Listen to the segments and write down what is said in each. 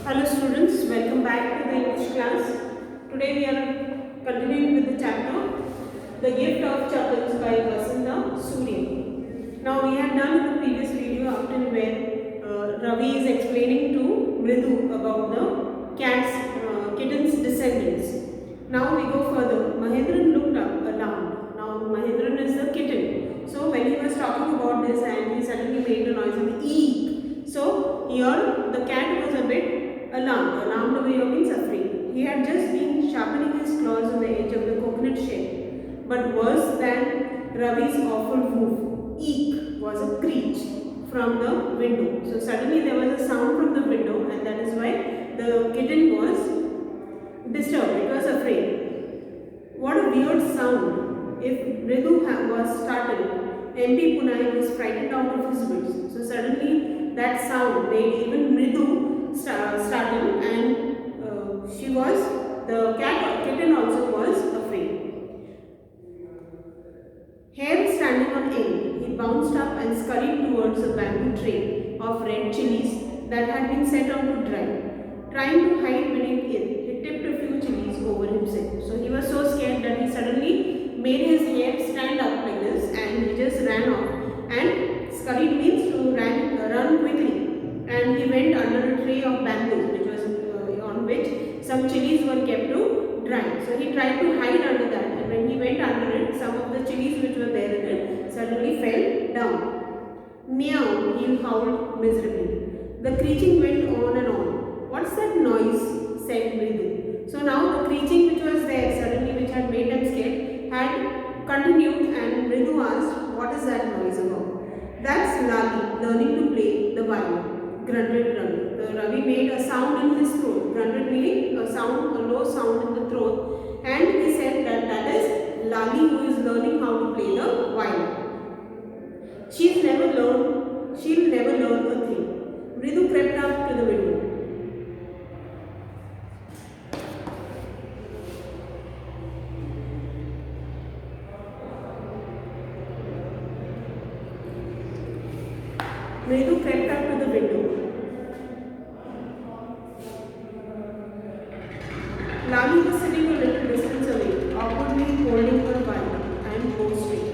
Hello students, welcome back to the English class. Today we are continuing with the chapter The Gift of Chapels by Vasanta Surya. Now we had done in the previous video up till where Ravi is explaining to Mridu about the kitten's descendants. Now we go further. Mahendran looked up alarmed. Now Mahendran is the kitten. So when he was talking about this and he suddenly made a noise of eek. So here the cat was a bit alarmed away means afraid. He had just been sharpening his claws on the edge of the coconut shell. But worse than Ravi's awful woof, eek was a screech from the window. So suddenly there was a sound from the window, and that is why the kitten was disturbed. It was afraid. What a weird sound. If Mridu was startled, MP Punai was frightened out of his wits. So suddenly that sound made even Mridu startled, and the kitten also was afraid. Hair standing on end, he bounced up and scurried towards a bamboo tray of red chilies that had been set out to dry. Trying to hide beneath it, he tipped a few chilies over himself. So he was so scared that he suddenly made his hair stand up like this, and he just ran off. And scurried means to run quickly. And he went under a tray of bamboos, which was on which some chilies were kept to dry. So he tried to hide under that, and when he went under it, some of the chilies which were there in it suddenly fell down. Meow, he howled miserably. The screeching went on and on. What's that noise? Said Mridu. So now the screeching which was there suddenly, which had made them scared, had continued, and Mridu asked, what is that noise about? That's Lali learning to play the violin. Grunted Ravi. Ravi made a sound in his throat. Grunted meaning a low sound in the throat, and he said that is Lali who is learning how to play the violin. She'll never learn a thing. Mridu crept up to the window. Mridu crept up to the window. Lali was sitting a little distance away, awkwardly holding her violin and bowstring.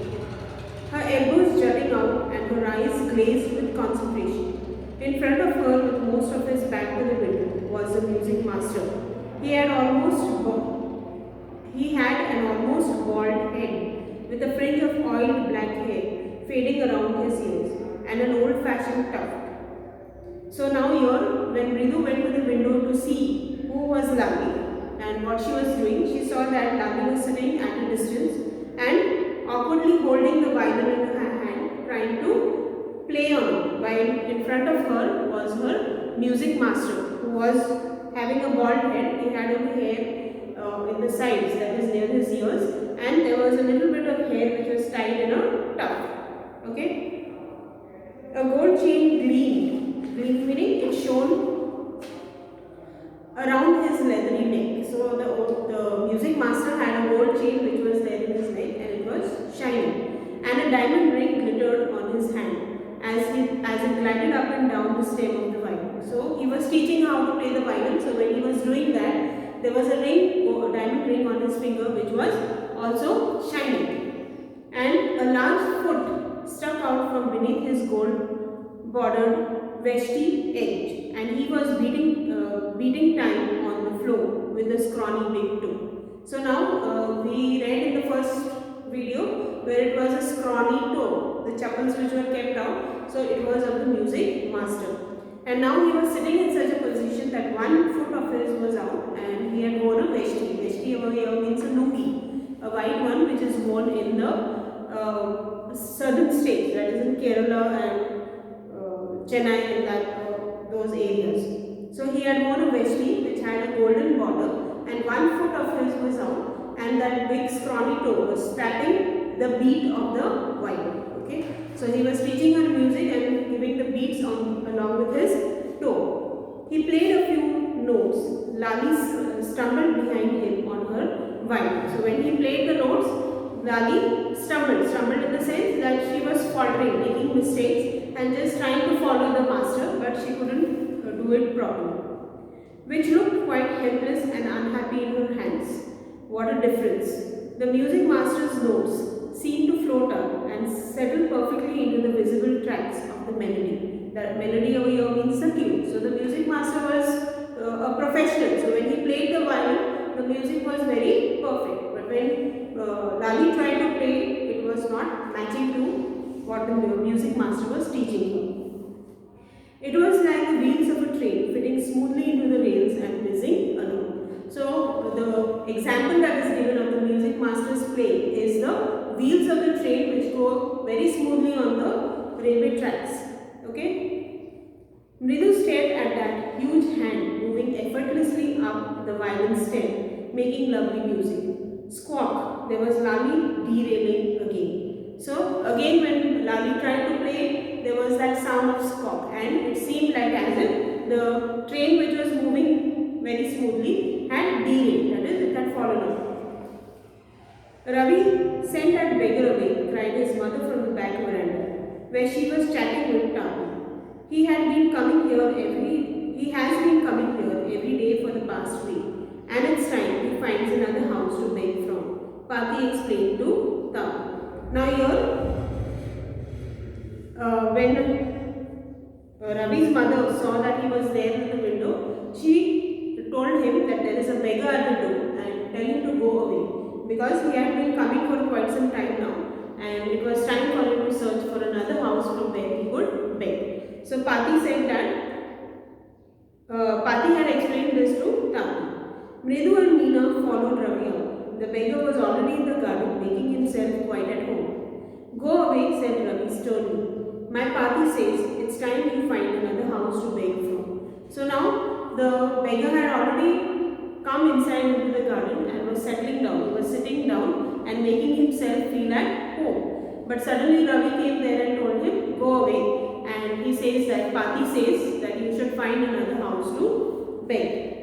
Her elbows jutting out and her eyes glazed with concentration. In front of her, with most of his back to the window, was the music master. He had an almost bald head, with a fringe of oiled black hair fading around his ears, and an old-fashioned tuft. So now here, when Mridu went to the window to see who was Lali and what she was doing, she saw that Lali was sitting at a distance and awkwardly holding the violin in her hand, trying to play on it, while in front of her was her music master, who was having a bald head. He had only hair in the sides, that is near his ears, and there was a little bit of hair which was tied in a tuft. Okay? A gold chain gleamed meaning it shone around his leathery neck. So the music master had a gold chain which was there in his neck, and it was shining, and a diamond ring glittered on his hand as it glided up and down the stem of the violin. So he was teaching how to play the violin. So when he was doing that, there was a diamond ring on his finger which was also shining, and a large foot stuck out from beneath his gold bordered vesti edge, and he was beating time on the floor with a scrawny big toe. So now we read in the first video where it was a scrawny toe, the chapels which were kept out, so it was of the music master. And now he was sitting in such a position that one foot of his was out, and he had worn a vesti. Vesti over here means a lungi, a white one which is worn in the southern states, that is in Kerala and Chennai and those areas. So he had worn a vesti which had a golden border, and one foot of his was out, and that big scrawny toe was tapping the beat of the violin. Okay, so he was teaching her music and giving the beats along with his toe. He played a few notes. Lali stumbled behind him on her violin. So when he played the notes, Lali stumbled in the sense that she was faltering, making mistakes, and just trying to follow the master, but she couldn't do it properly. which looked quite helpless and unhappy in her hands. What a difference! The music master's notes seemed to float up and settle perfectly into the visible tracks of the melody. The melody over here means the tune. So the music master was a professional. So when he played the violin, the music was very perfect. But when Lali tried to play, it was not matching to what the music master was teaching her. It was like the wheels of a train fitting smoothly into the rails and whizzing along. So the example that is given of the music master's play is the wheels of the train which go very smoothly on the railway tracks. Okay. Mridu stared at that huge hand moving effortlessly up the violin stem, making lovely music. Squawk! There was Lali derailing again. So again when Lali tried to play, there was that sound of squawk, and it seemed like as if the train which was moving very smoothly had derailed, that is, it had fallen off. Ravi, sent that beggar away, cried his mother from the back veranda, where she was chatting with Tami. He has been coming here every day for the past week, and it's time he finds another house to beg from, Pati explained to Tami. Now here, when Ravi's mother saw that he was there in the window, she told him that there is a beggar at the door and tell him to go away, because he had been coming for quite some time now and it was time for him to search for another house from where he could beg. So Pati said that Pati had explained this to Tami. Mridu and Meena followed Ravi out. The beggar was already in the garden making himself quite at home. Go away, said Ravi sternly. My Pati says it's time you find another house to beg from. So now the beggar had already come inside into the garden and was settling down. He was sitting down and making himself feel at home. But suddenly Ravi came there and told him, go away. And he says that Pati says that you should find another house to beg.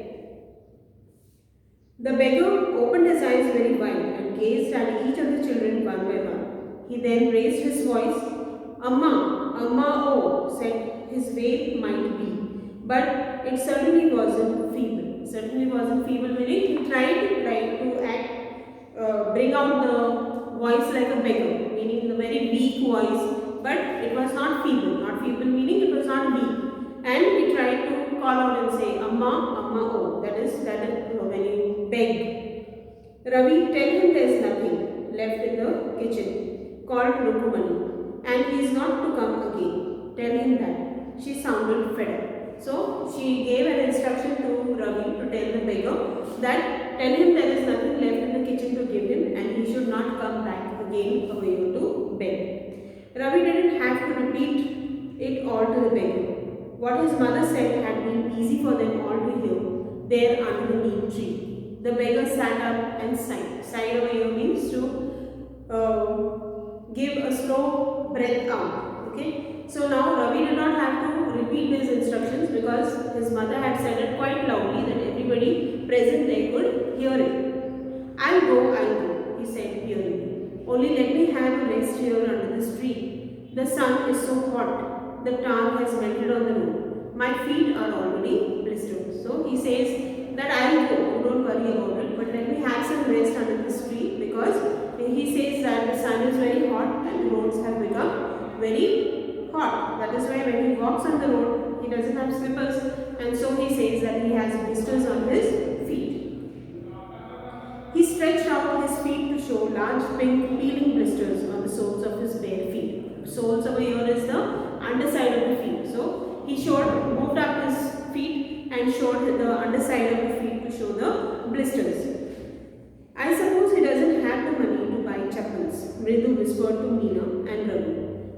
The beggar opened his eyes very wide and gazed at each of the children one by one. He then raised his voice. Amma, Amma, oh, said his way might be, but it certainly wasn't feeble. Certainly wasn't feeble, meaning he tried to act, bring out the voice like a beggar, meaning the very weak voice, but it was not feeble. Not feeble meaning it was not weak. And he tried to call out and say, Amma, Amma, oh, that is when you beg. Ravi, tell him there is nothing left in the kitchen, called Rukumani. And he is not to come again. Tell him that. She sounded fed up. So she gave an instruction to Ravi to tell the beggar that tell him there is nothing left in the kitchen to give him and he should not come back again away to beg. Ravi didn't have to repeat it all to the beggar. What his mother said had been easy for them all to hear there under the neem tree. The beggar sat up and sighed. Sighed away means to give a slow breath out. Okay. So now Ravi did not have to repeat his instructions because his mother had said it quite loudly that everybody present there could hear it. I'll go, he said wearily. Only let me have a rest here under this tree. The sun is so hot. The tar has melted on the road. My feet are already blistered. So he says that I'll go. Don't worry about it. But let me have some rest under this tree because he says that the sun is very hot and the roads have become very hot. That is why when he walks on the road, he doesn't have slippers, and so he says that he has blisters on his feet. He stretched out his feet to show large pink peeling blisters on the soles of his bare feet. Soles over here is the underside of the feet. So he moved up his feet and showed the underside of the feet to show the blisters. I suppose he doesn't have the money to buy chappals, Mridu whispered to Meena and Ravi.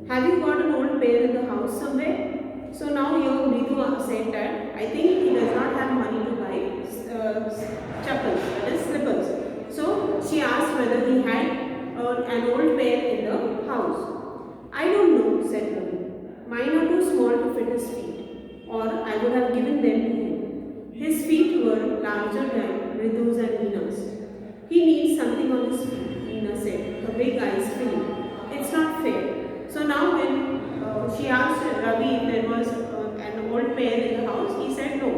Have you got an old pair in the house somewhere? So now here Mridu said that I think he does not have money to buy chappals, that is slippers. So she asked whether he had an old pair in the house. I don't know, said Ravi. Mine are too small to fit his feet, or I would have given them to him. His feet were larger than Mridu's and Meena's. He needs something on his feet, Meena said, her big eyes filling. It's not fair. So now when she asked Ravi if there was an old pair in the house, he said no.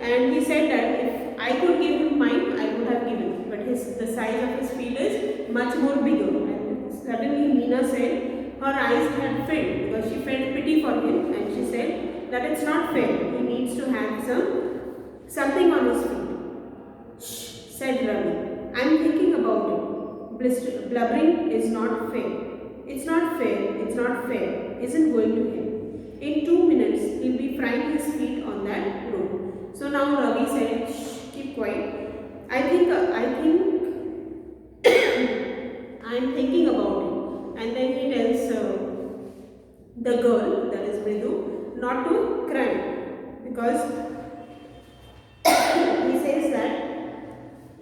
and he said that if I could give him mine, I would have given, but the size of his feet is much more bigger. And suddenly Meena said her eyes had filled because she felt pity for him, and she said that it's not fair. He needs to have something on his feet. Shh, said Ravi. I'm thinking about it. Blubbering is not fair. It's not fair. It's not fair. Isn't going to him. In 2 minutes, he'll be frying his feet on that road. So now Ravi said, shh, keep quiet. I think I'm thinking about it. And then he tells the girl, that is Mridu, not to cry, because he says that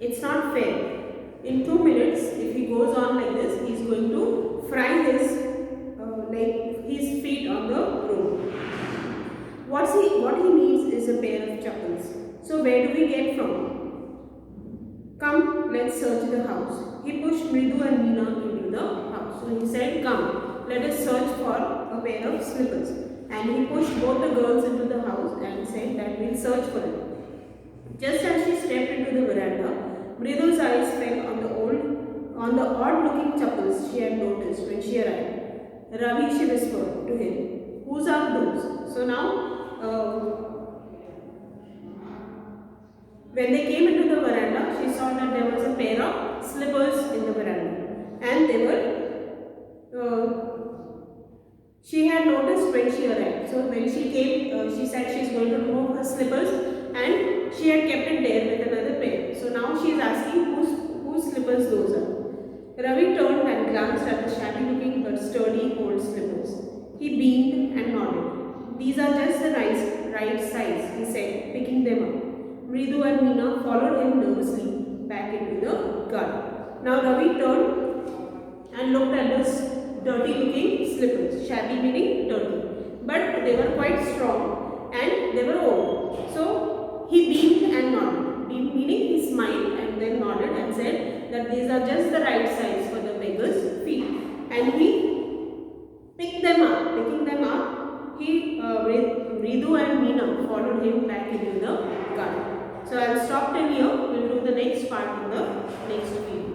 it's not fair. In 2 minutes, if he goes on like this, he's going to fry his feet on the road. What he needs is a pair of chappals. So where do we get from? Come, let's search the house. He pushed Mridu and Meena into the house. So he said, come, let us search for a pair of slippers. And he pushed both the girls into the house and said that we'll search for them. Just as she stepped into the veranda, Mridu's eyes fell on the odd-looking chappals she had noticed when she arrived. Ravi, she whispered to him, whose are those? So now, when they came into the veranda, she saw that there was a pair of slippers in the veranda, and they were. She had noticed when she arrived. So when she came, she said she is going to remove her slippers, and she had kept it there with another pair. So now she is asking whose slippers those are. Ravi turned and glanced at the shabby-looking but sturdy old slippers. He beamed and nodded. These are just the right size, he said, picking them up. Mridu and Meena followed him nervously back into the garden. Now Ravi turned and looked at those dirty-looking slippers. Shabby meaning dirty, but they were quite strong and they were old. So he beamed and nodded. Beamed meaning he smiled and then nodded and said that these are just the right size for the beggar's feet. And he picked them up. Picking them up, Mridu and Meena followed him back into the garden. So I will stop till here. We will do the next part in the next video.